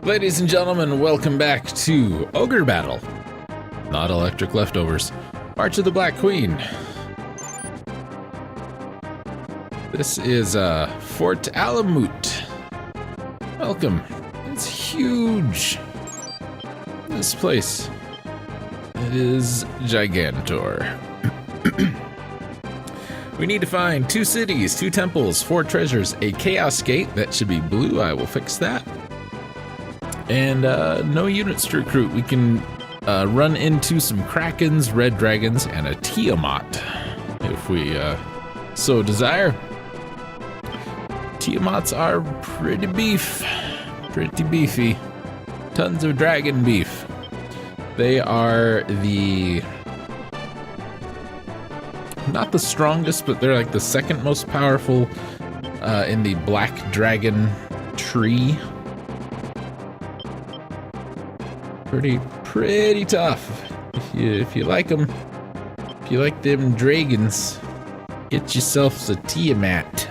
Ladies and gentlemen, welcome back to Ogre Battle. Not electric leftovers. March of the Black Queen. This is Fort Alamut. Welcome. It's huge. This place. It is Gigantor. We need to find 2 cities, 2 temples, 4 treasures, a chaos gate. That should be blue. I will fix that. And no units to recruit. We can run into some krakens, red dragons, and a Tiamat if we so desire. Tiamats are pretty beefy. Tons of dragon beef. They are not the strongest, but they're like the second most powerful in the black dragon tree. Pretty tough. If you like them, if you like them dragons, get yourself a Tiamat.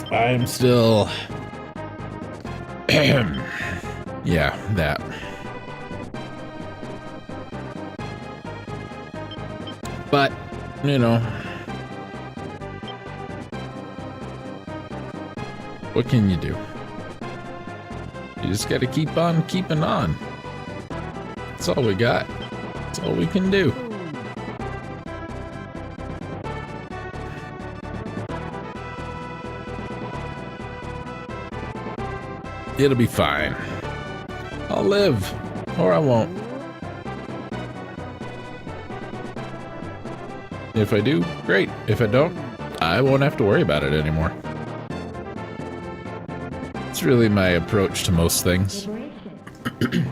I'm still, yeah, that. But, you know, what can you do? You just gotta keep on keeping on. That's all we got. That's all we can do. It'll be fine. I'll live, or I won't. If I do, great. If I don't, I won't have to worry about it anymore. It's really my approach to most things. You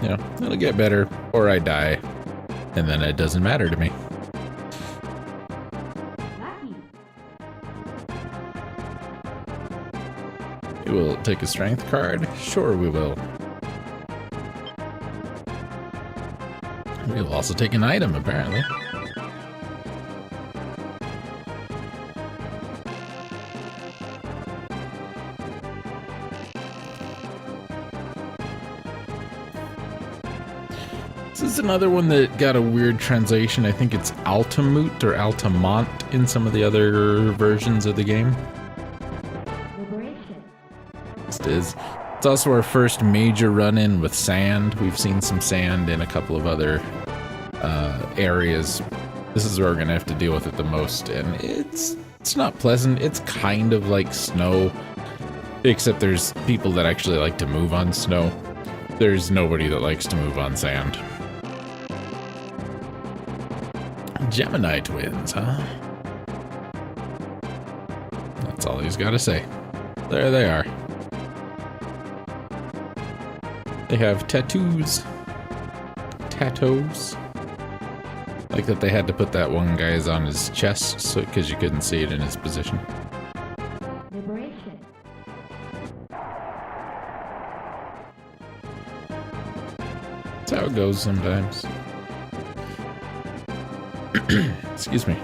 know, it'll get better, or I die, and then it doesn't matter to me. We will take a strength card. Sure, we will. We'll also take an item, apparently. This is another one that got a weird translation. I think it's Altamut or Altamont in some of the other versions of the game. It's also our first major run-in with sand. We've seen some sand in a couple of other areas. This is where we're gonna have to deal with it the most, and it's not pleasant. It's kind of like snow, except there's people that actually like to move on snow. There's nobody that likes to move on sand. Gemini twins, huh? That's all he's got to say. There they are. They have tattoos. Like that they had to put that one guy's on his chest so because you couldn't see it in his position. That's how it goes sometimes. Excuse me.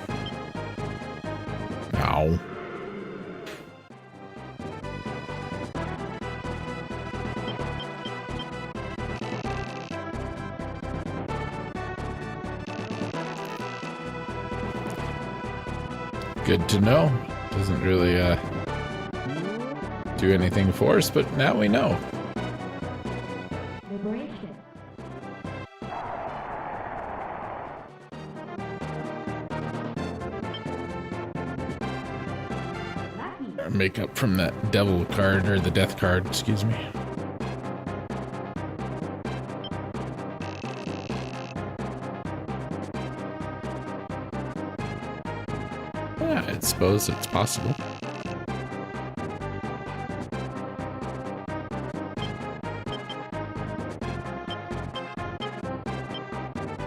Ow. Good to know. Doesn't really do anything for us, but now we know. Make up from that devil card, or the death card, excuse me. Yeah, I suppose it's possible.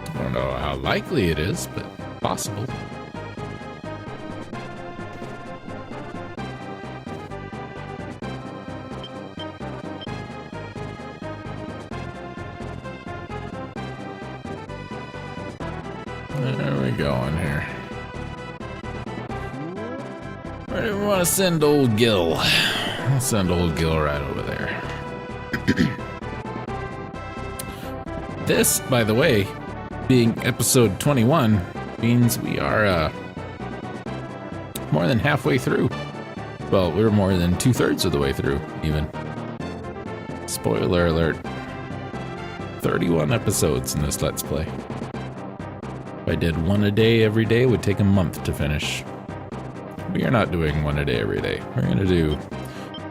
I don't know how likely it is, but possible. There we go in here. Where do we want to send old Gil? I'll send old Gil right over there. This, by the way, being episode 21, means we are more than halfway through. Well, we're more than 2/3 of the way through, even. Spoiler alert. 31 episodes in this Let's Play. If I did one a day every day, it would take a month to finish. We are not doing one a day every day. We're going to do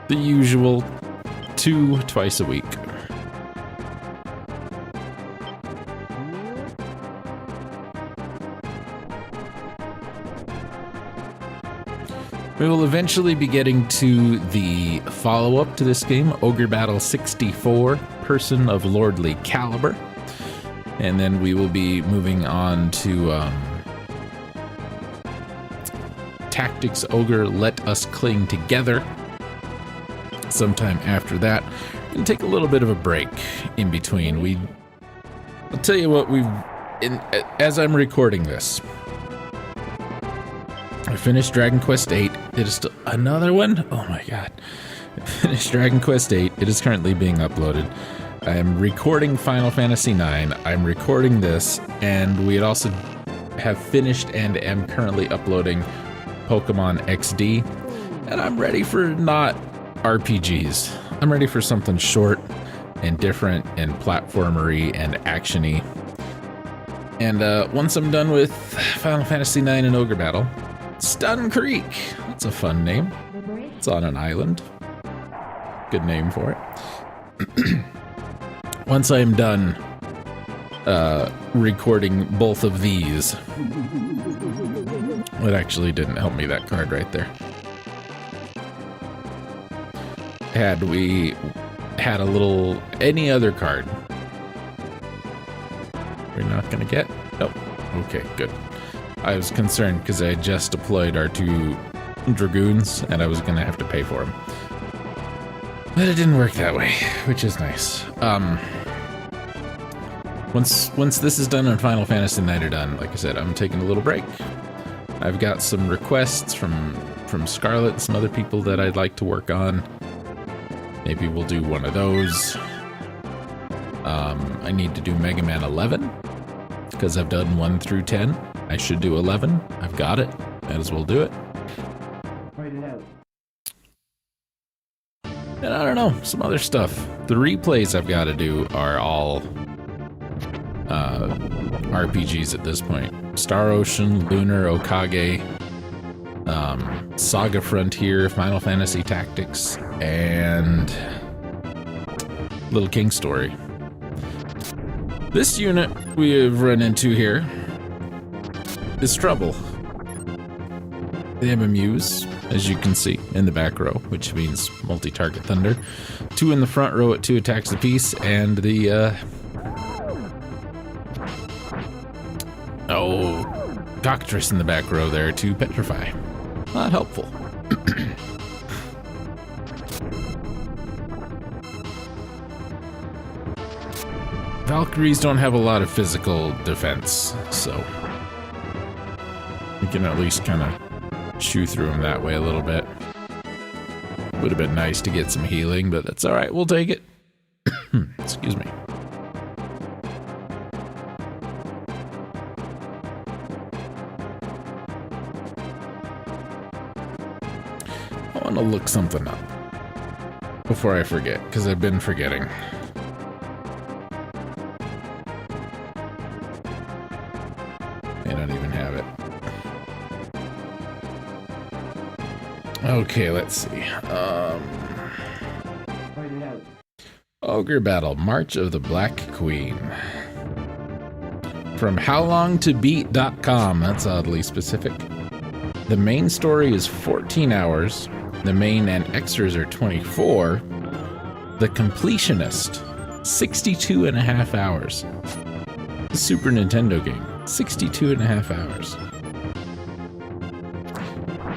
the usual 2 twice a week. We will eventually be getting to the follow-up to this game, Ogre Battle 64, Person of Lordly Caliber. And then we will be moving on to Tactics Ogre, Let Us Cling Together. Sometime after that. We're going to take a little bit of a break in between. I'll tell you what, as I'm recording this, I finished Dragon Quest VIII. It is still another one? Oh my god. I finished Dragon Quest VIII. It is currently being uploaded. I am recording Final Fantasy IX. I'm recording this, and we also have finished and am currently uploading Pokemon XD. And I'm ready for not RPGs. I'm ready for something short and different and platformery and actiony. And once I'm done with Final Fantasy IX and Ogre Battle, Stun Creek. That's a fun name. It's on an island. Good name for it. Once I'm done recording both of these, it actually didn't help me, that card right there. Had we had any other card, we're not gonna get? Nope. Okay, good. I was concerned because I had just deployed our 2 Dragoons and I was gonna have to pay for them. But it didn't work that way, which is nice. Once this is done and Final Fantasy IX are done, like I said, I'm taking a little break. I've got some requests from Scarlett and some other people that I'd like to work on. Maybe we'll do one of those. I need to do Mega Man 11 because I've done 1 through 10. I should do 11. I've got it. Might as well do it. Write it out. And I don't know, some other stuff. The replays I've got to do are all RPGs at this point. Star Ocean, Lunar, Okage, Saga Frontier, Final Fantasy Tactics, and Little King Story. This unit we have run into here is trouble. They have a Muse, as you can see, in the back row, which means multi-target thunder. 2 in the front row at 2 attacks apiece, and the, Cockatrice in the back row there to petrify. Not helpful. Valkyries don't have a lot of physical defense, so we can at least kind of chew through them that way a little bit. Would have been nice to get some healing, but that's alright, we'll take it. Excuse me. I want to look something up before I forget, because I've been forgetting. I don't even have it. Okay, let's see. Ogre Battle, March of the Black Queen. From howlongtobeat.com, that's oddly specific. The main story is 14 hours. The main and extras are 24. The Completionist, 62 and a half hours. The Super Nintendo game, 62 and a half hours.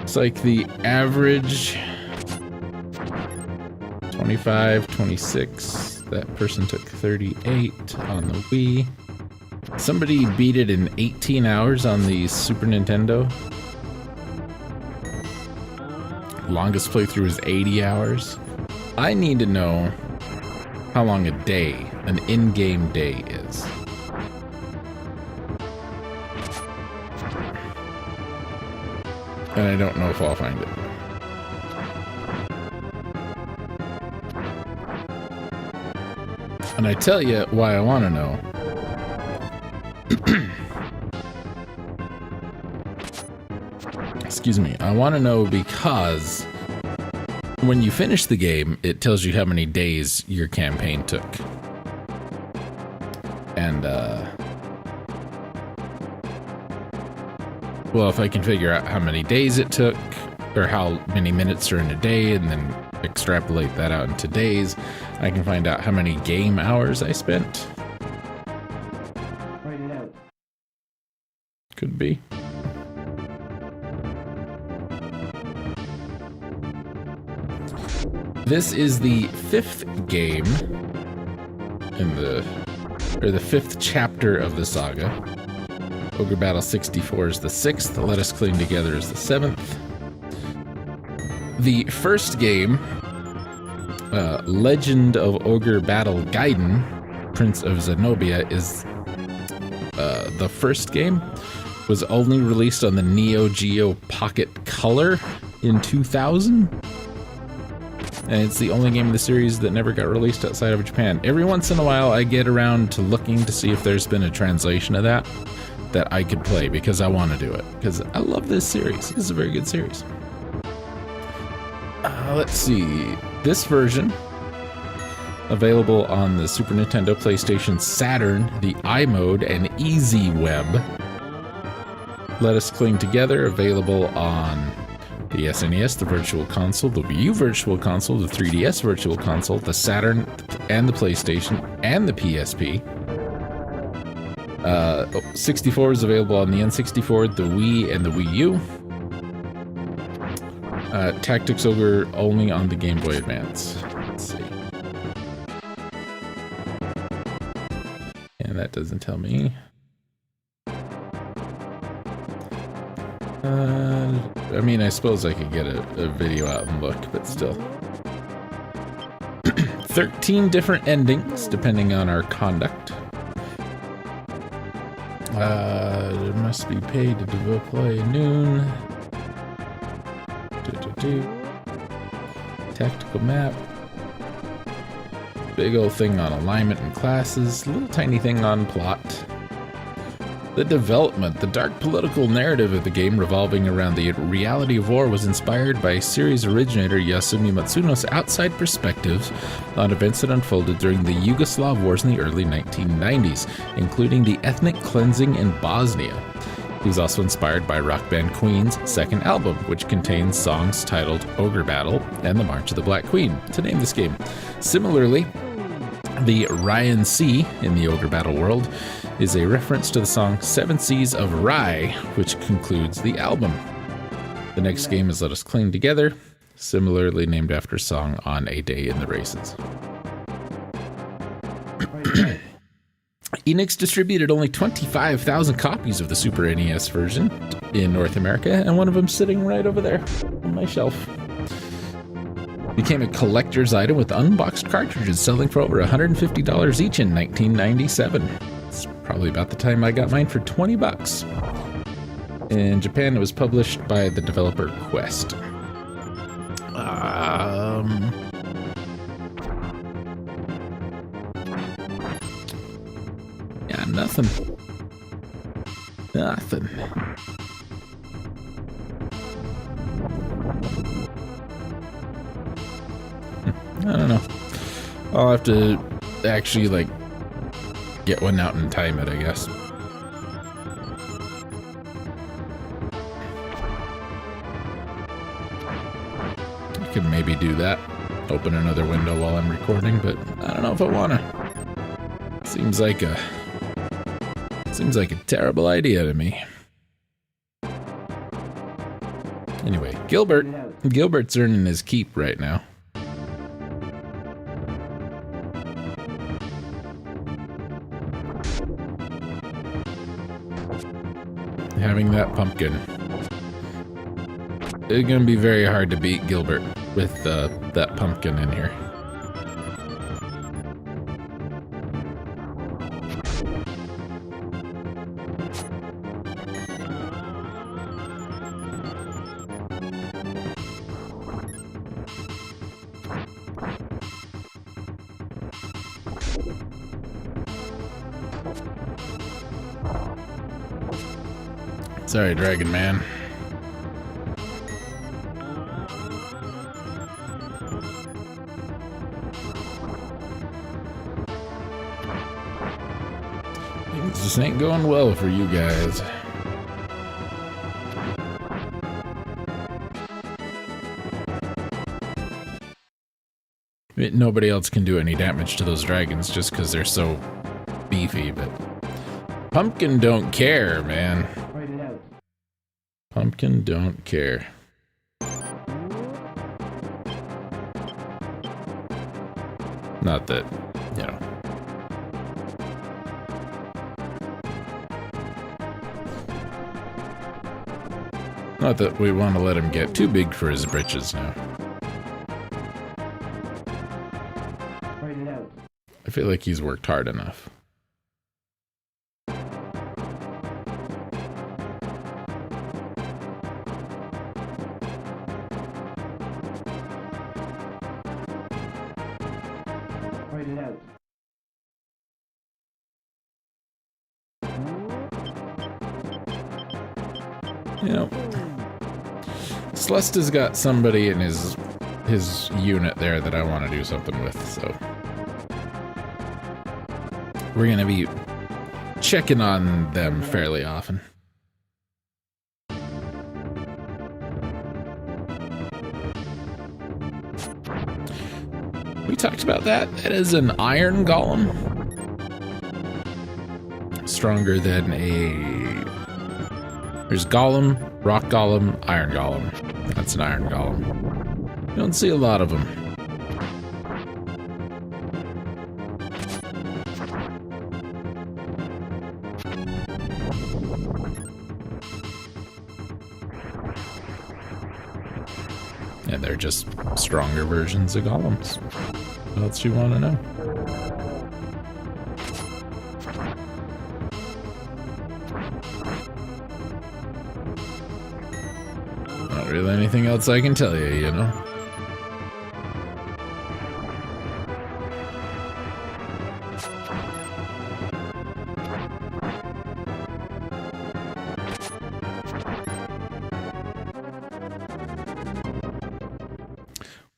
It's like the average 25, 26. That person took 38 on the Wii. Somebody beat it in 18 hours on the Super Nintendo. longest playthrough is 80 hours. I need to know how long a day, an in-game day is. And I don't know if I'll find it. And I tell you why I want to know. Excuse me. I want to know because when you finish the game, it tells you how many days your campaign took. And, well, if I can figure out how many days it took, or how many minutes are in a day, and then extrapolate that out into days, I can find out how many game hours I spent. Write it out. Could be. This is the 5th game in the fifth chapter of the saga. Ogre Battle 64 is the 6th. Let Us Cling Together is the 7th. The first game, Legend of Ogre Battle Gaiden, Prince of Zenobia, is the first game. Was only released on the Neo Geo Pocket Color in 2000. And it's the only game in the series that never got released outside of Japan. Every once in a while, I get around to looking to see if there's been a translation of that I could play, because I want to do it. Because I love this series. This is a very good series. Let's see. This version, available on the Super Nintendo, PlayStation, Saturn, the iMode, and Easy Web. Let Us Cling Together, available on the SNES, the Virtual Console, the Wii U Virtual Console, the 3DS Virtual Console, the Saturn, and the PlayStation, and the PSP. 64 is available on the N64, the Wii, and the Wii U. Tactics Ogre only on the Game Boy Advance. Let's see. And that doesn't tell me. I mean, I suppose I could get a video out and look, but still. 13 different endings, depending on our conduct. It must be paid to play noon. Tactical map. Big old thing on alignment and classes. Little tiny thing on plot. The development, the dark political narrative of the game revolving around the reality of war was inspired by series originator Yasumi Matsuno's outside perspectives on events that unfolded during the Yugoslav wars in the early 1990s, including the ethnic cleansing in Bosnia. He was also inspired by rock band Queen's second album, which contains songs titled Ogre Battle and The March of the Black Queen, to name this game. Similarly, the Ryan Sea in the Ogre Battle world is a reference to the song Seven Seas of Rye, which concludes the album. The next game is Let Us Cling Together, similarly named after a song on A Day in the Races. Enix distributed only 25,000 copies of the Super NES version in North America, and one of them sitting right over there on my shelf. Became a collector's item with unboxed cartridges selling for over $150 each in 1997. It's probably about the time I got mine for $20. In Japan, it was published by the developer Quest. Yeah, nothing. I don't know. I'll have to actually, get one out and time it, I guess. I could maybe do that. Open another window while I'm recording, but I don't know if I wanna. Seems like a terrible idea to me. Anyway, Gilbert's earning his keep right now. Having that pumpkin. it's gonna be very hard to beat Gilbert with that pumpkin in here. Sorry, Dragon Man. Things just ain't going well for you guys. Nobody else can do any damage to those dragons just because they're so beefy, but Pumpkin don't care, man. Write it out. Pumpkin don't care. Not that, you know. Not that we want to let him get too big for his britches now. Write it out. I feel like he's worked hard enough. Write it out. You know, Celesta's got somebody in his unit there that I want to do something with, so we're gonna be checking on them fairly often. We talked about that. That is an iron golem. Stronger than a... There's golem, rock golem, iron golem. That's an iron golem. You don't see a lot of them. And they're just stronger versions of golems. What else you want to know? Not really anything else I can tell you, you know?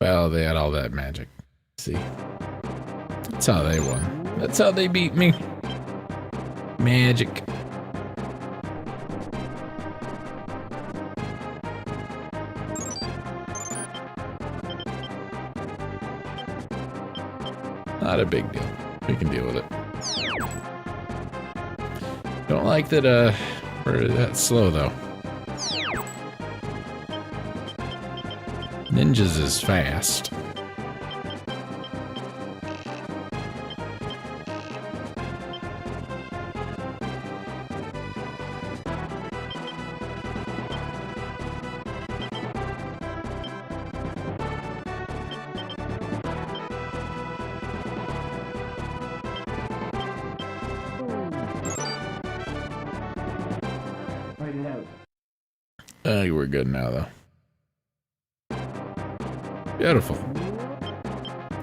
Well, they had all that magic. See? That's how they won. That's how they beat me. Magic. Not a big deal. We can deal with it. Don't like that, we're that slow, though. Ninjas is fast. Write it out. We're good now, though. Beautiful.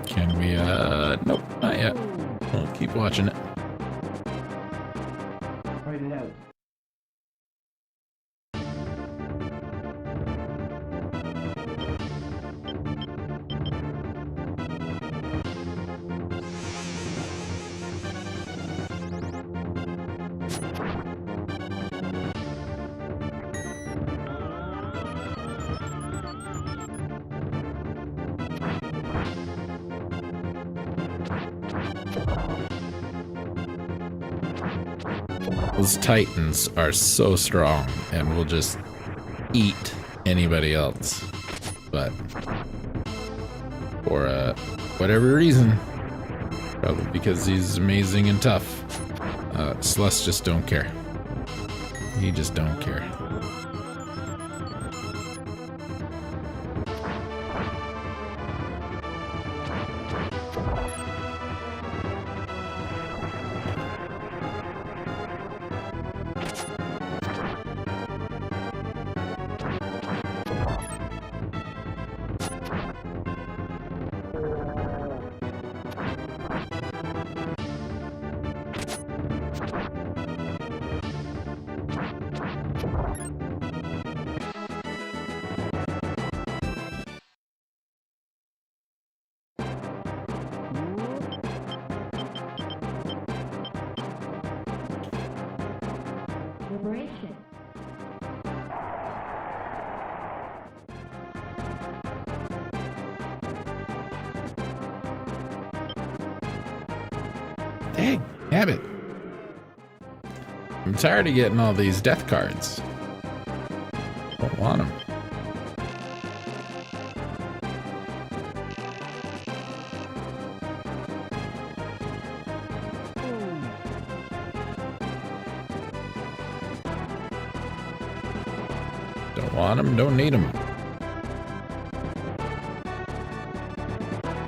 Can we, nope, not yet. We'll keep watching it. Write it out. Those titans are so strong and will just eat anybody else. But for whatever reason, probably because he's amazing and tough, Celeste just don't care. He just don't care. Liberation. Dang, damn it. I'm tired of getting all these death cards. Don't want them. Don't want them, don't need them.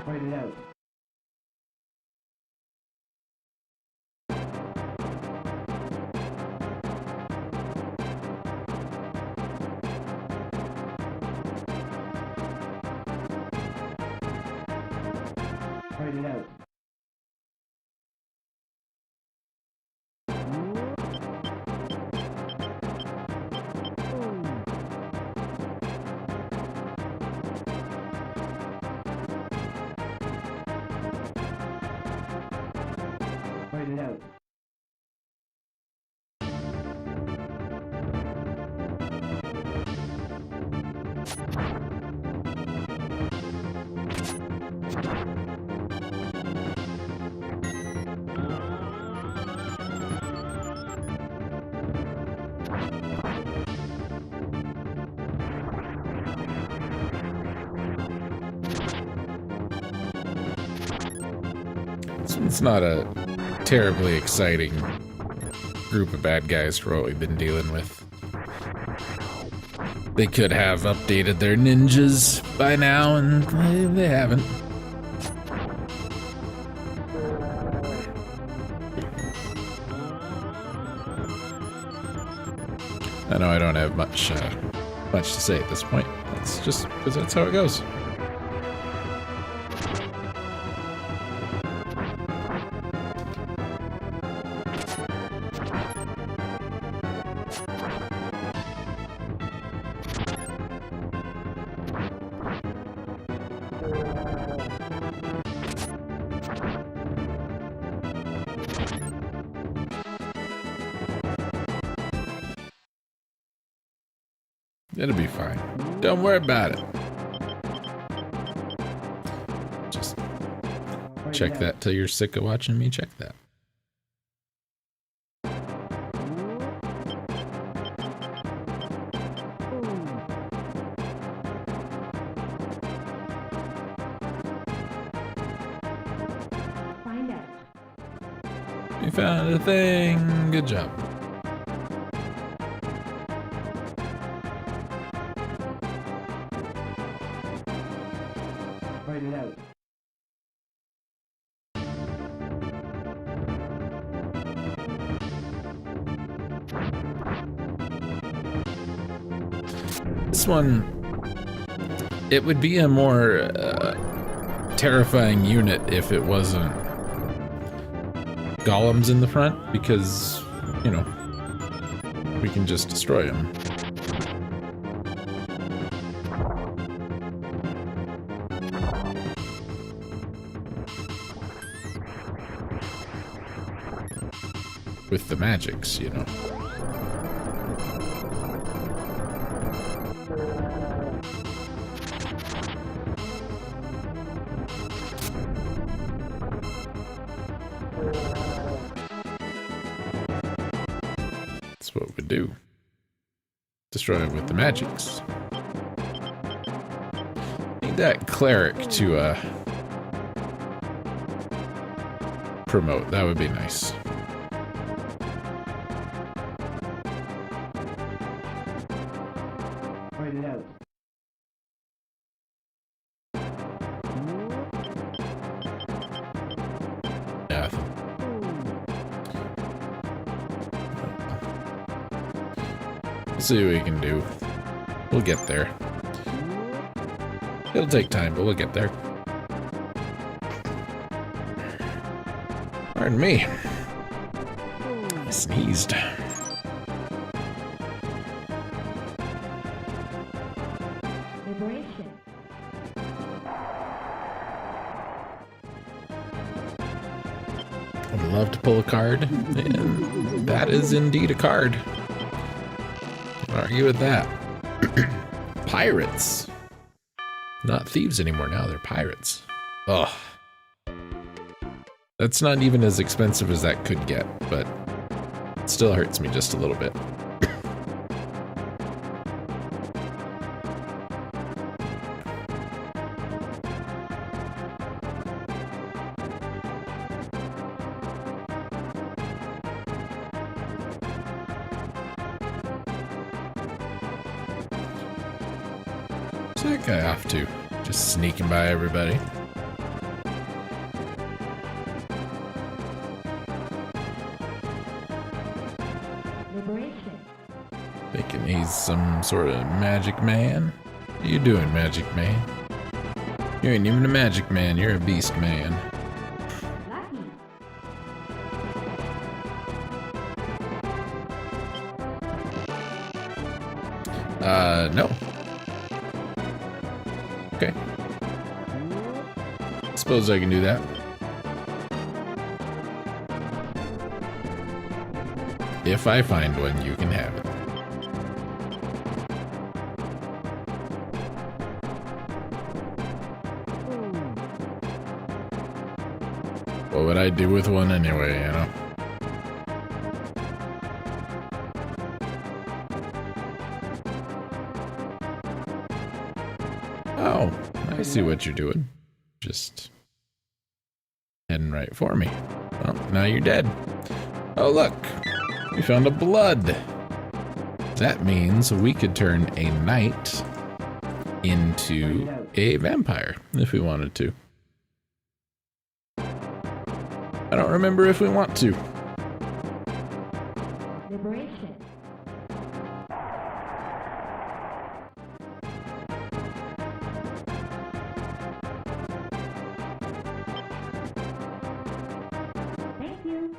Fight it out. Fight it out. Fight it out. This one's not a terribly exciting group of bad guys for what we've been dealing with. They could have updated their ninjas by now, and they haven't. I know I don't have much to say at this point. That's just because that's how it goes. It'll be fine. Don't worry about it. Just check that till you're sick of watching me check that. Find out. You found a thing. Good job. Fight it out. This one, it would be a more terrifying unit if it wasn't golems in the front, because, you know, we can just destroy them. With the magics, you know. That's what we do. Destroy it with the magics. Need that cleric to promote. That would be nice. Fight it out. Yeah. We'll see what we can do. We'll get there. It'll take time, but we'll get there. Pardon me. I sneezed. Liberation. I'd love to pull a card, and that is indeed a card. argue with that. Pirates. Not thieves anymore now, they're pirates. Ugh. That's not even as expensive as that could get, but it still hurts me just a little bit. Where's that guy off to? Just sneaking by everybody. Liberation. Thinking he's some sort of magic man. What are you doing, magic man? You ain't even a magic man, you're a beast man. Lucky. No. Okay. Suppose I can do that. If I find one, you can have it. What would I do with one anyway, you know? Oh, I see what you're doing. Just heading right for me. Well, now you're dead. Oh, look. We found a blood. That means we could turn a knight into a vampire if we wanted to. I don't remember if we want to. Liberation. Thank you.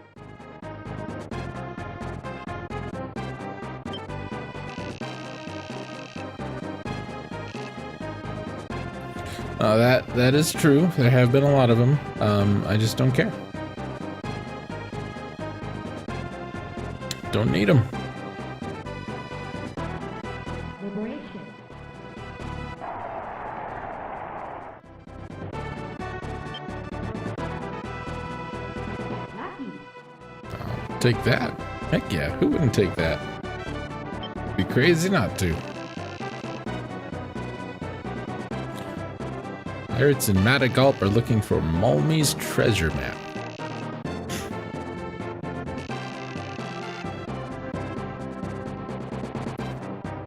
That is true. There have been a lot of them. I just don't care. Don't need them. Liberation. Lucky. I'll take that. Heck yeah, who wouldn't take that? Be crazy not to. Pirates in Madagalp are looking for Malmy's treasure map.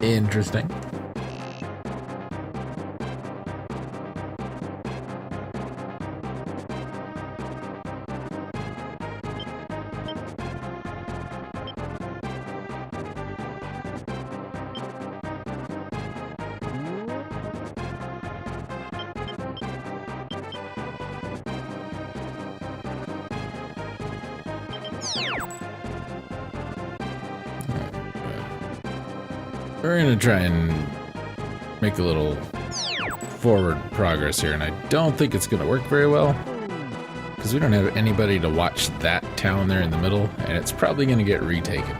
Interesting. We're gonna try and make a little forward progress here, and I don't think it's gonna work very well because we don't have anybody to watch that town there in the middle, and it's probably gonna get retaken.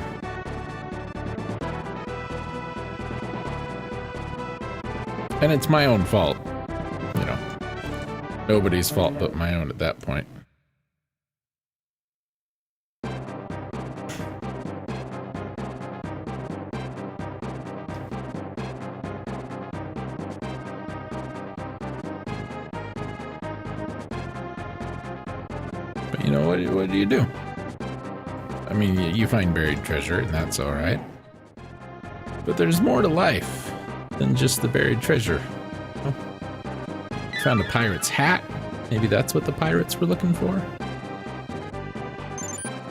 And it's my own fault, you know. Nobody's fault but my own at that point. But you know, what do you do? I mean, you find buried treasure, and that's alright. But there's more to life than just the buried treasure. Oh. Found a pirate's hat. Maybe that's what the pirates were looking for?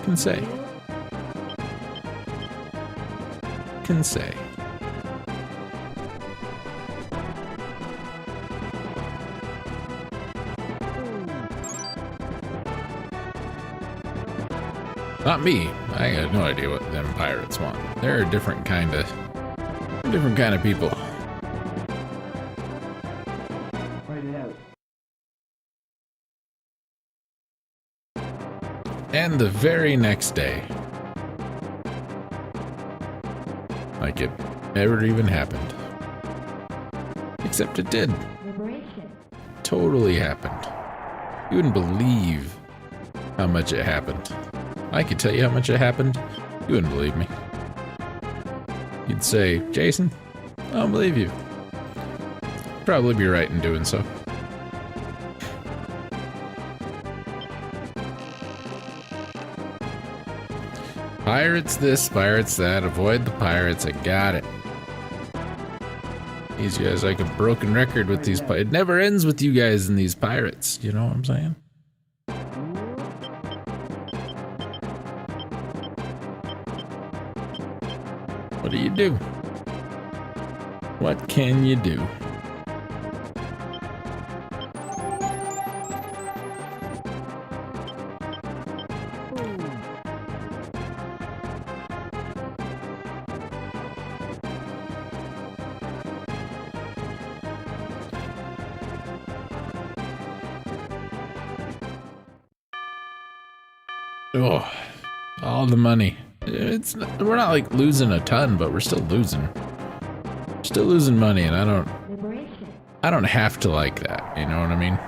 Can say. Can say. Not me. I got no idea what them pirates want. They're a different kind of people. Fight it out. And the very next day, like never even happened. Except it did. Liberation. Totally happened. You wouldn't believe how much it happened. I could tell you how much it happened. You wouldn't believe me. You'd say, Jason, I don't believe you. Probably be right in doing so. Pirates this, pirates that. Avoid the pirates. I got it. These guys like a broken record with these. It never ends with you guys and these pirates. You know what I'm saying? What do you do? What can you do? Oh, all the money. We're not like losing a ton, but we're still losing. Still losing money, and I don't have to like that. You know what I mean?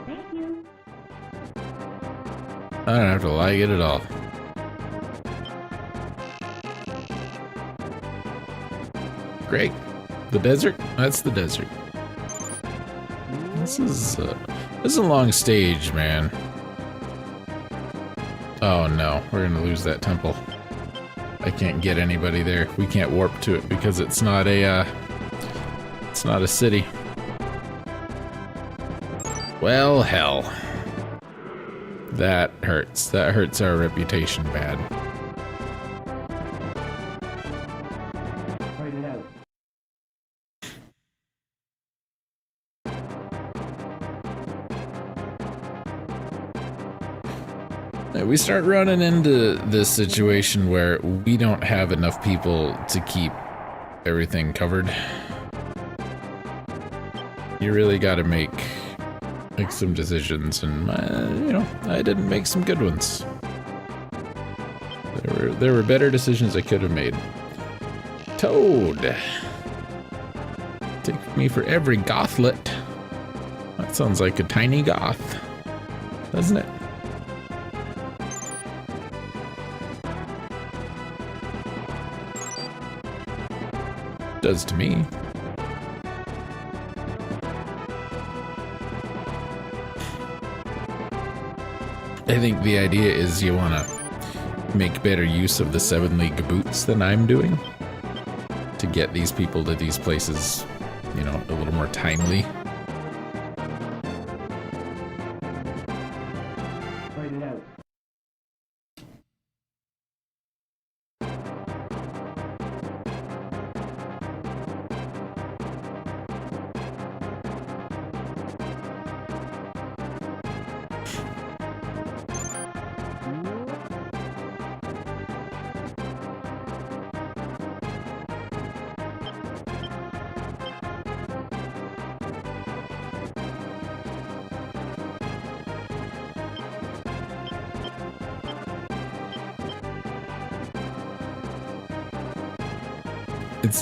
Thank you. I don't have to like it at all. Great. The desert? That's the desert. This is a long stage, man. Oh no, we're gonna lose that temple. I can't get anybody there. We can't warp to it because it's not a city. Well, hell. That hurts. That hurts our reputation bad. Fight it out. We start running into this situation where we don't have enough people to keep everything covered. You really got to make some decisions, and you know, I didn't make some good ones. There were better decisions I could have made. Toad, take me for every gothlet. That sounds like a tiny goth, doesn't it? Does to me. I think the idea is you want to make better use of the 7 league boots than I'm doing to get these people to these places, you know, a little more timely. Fight it out.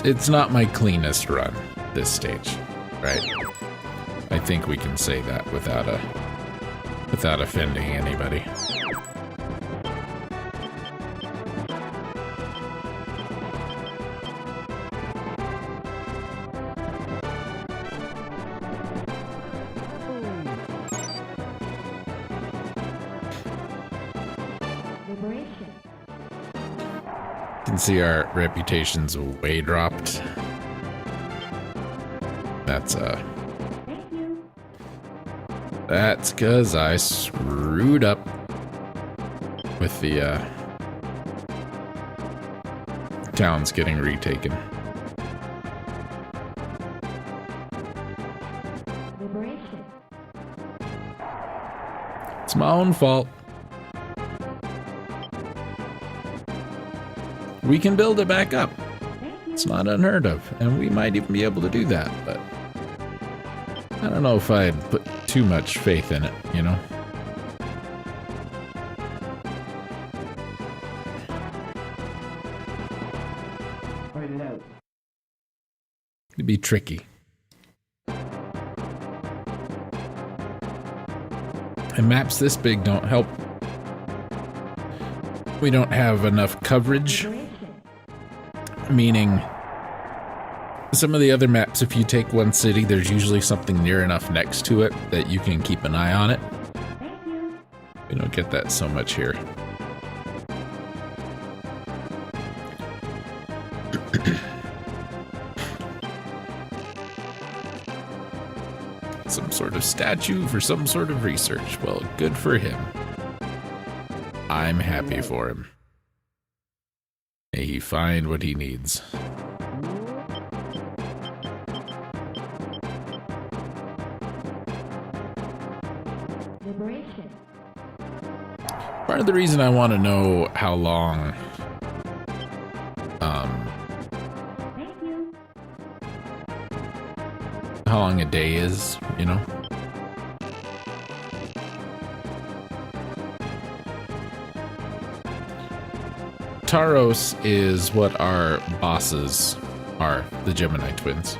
It's not my cleanest run, this stage, right? I think we can say that without offending anybody. Liberation. You can see our reputation's way dropped. That's Thank you. that's 'cause I screwed up with the towns getting retaken. Liberation. It's my own fault. We can build it back up. Thank you. It's not unheard of, and we might even be able to do that, but I don't know if I'd put too much faith in it, you know? Fight it out. It'd be tricky. And maps this big don't help. We don't have enough coverage, Liberation. meaning some of the other maps, if you take one city, there's usually something near enough next to it that you can keep an eye on it. Thank you. We don't get that so much here. Some sort of statue for some sort of research. Well, good for him. I'm happy for him. May he find what he needs. Liberation. Part of the reason I want to know how long Thank you. how long a day is, you know? Taros is what our bosses are, the Gemini twins.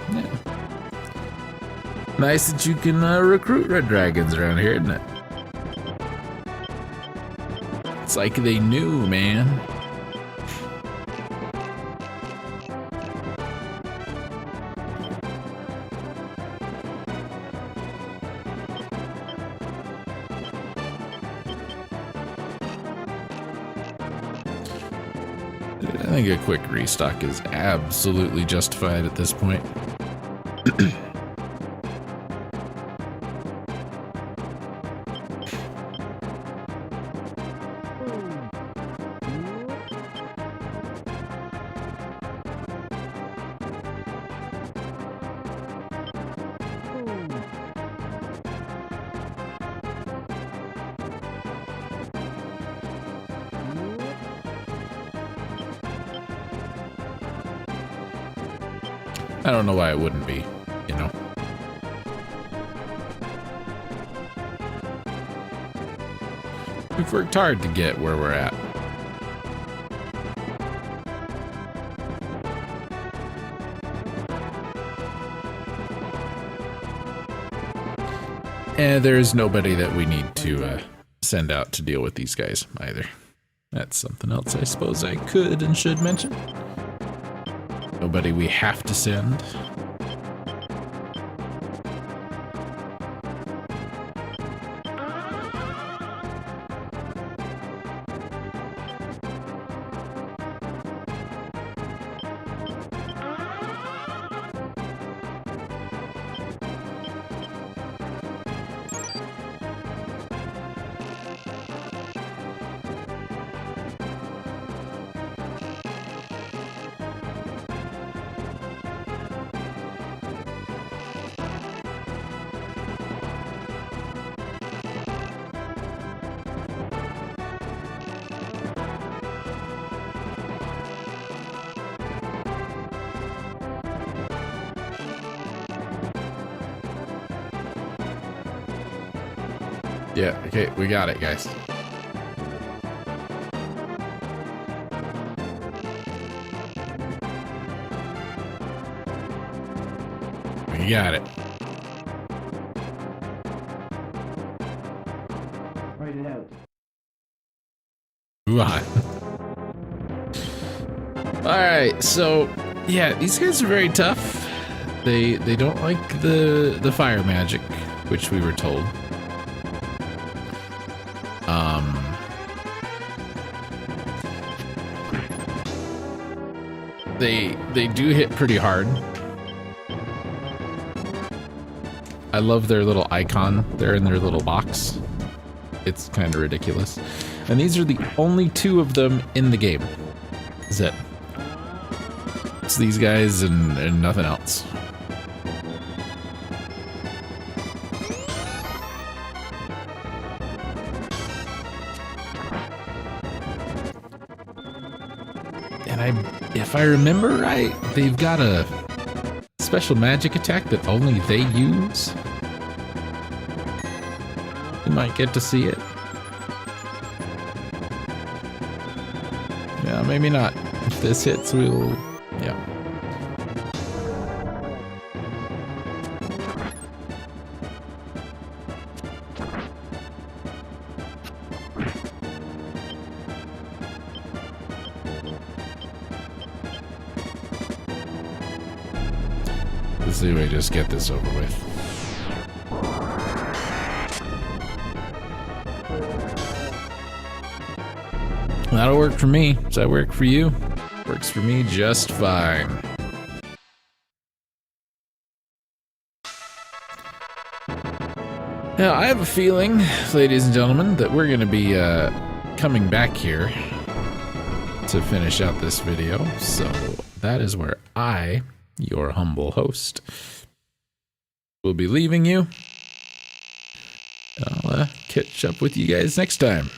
Yeah. Nice that you can recruit red dragons around here, isn't it? It's like they knew, man. I think a quick restock is absolutely justified at this point. I don't know why it wouldn't be, you know? We've worked hard to get where we're at. And there's nobody that we need to send out to deal with these guys either. That's something else I suppose I could and should mention. Nobody we have to send. Yeah, okay, we got it, guys. We got it. Fight it out. Move on. Alright, so yeah, these guys are very tough. They don't like the fire magic, which we were told. They do hit pretty hard. I love their little icon there in their little box. It's kind of ridiculous. And these are the only two of them in the game. That's it. It's these guys and nothing else. And if I remember right, they've got a special magic attack that only they use. You might get to see it. Yeah, maybe not. If this hits, we'll... Yeah. Let's see if we just get this over with. That'll work for me. Does that work for you? Works for me just fine. Now, I have a feeling, ladies and gentlemen, that we're going to be coming back here to finish out this video. So that is where I, your humble host, will be leaving you. I'll catch up with you guys next time.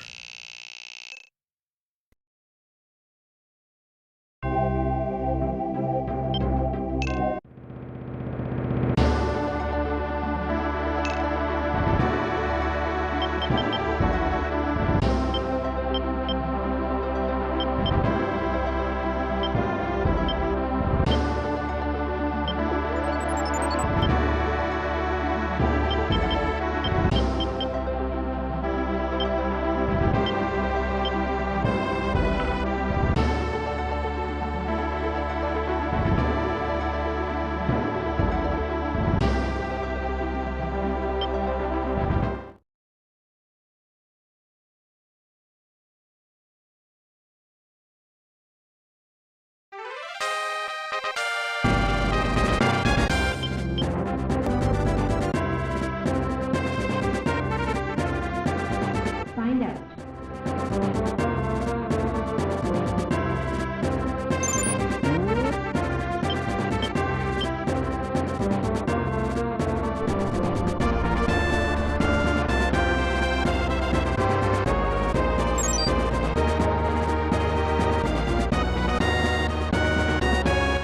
Find out.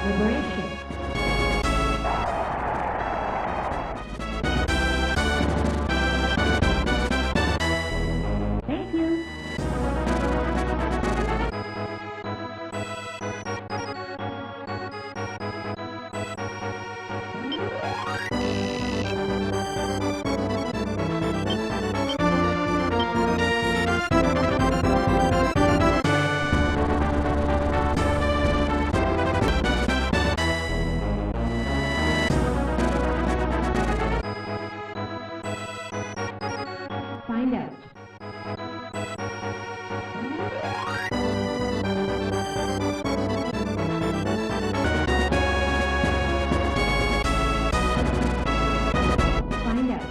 Liberation. Thank you. Find out. Find out.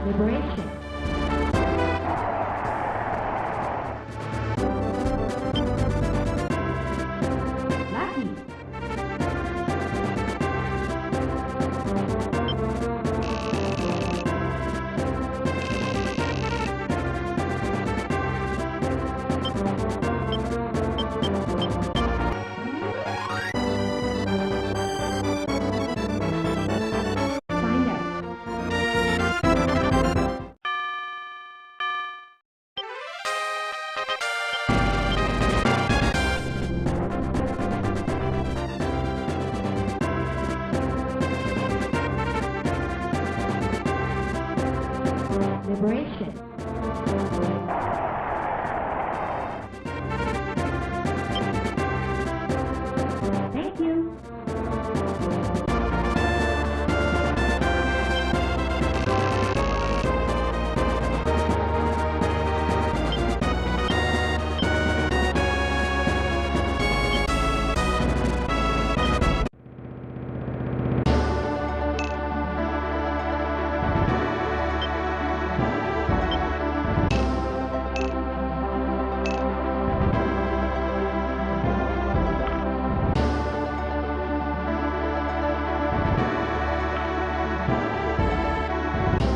Liberation. Lucky. Find out. Liberation. Thank you.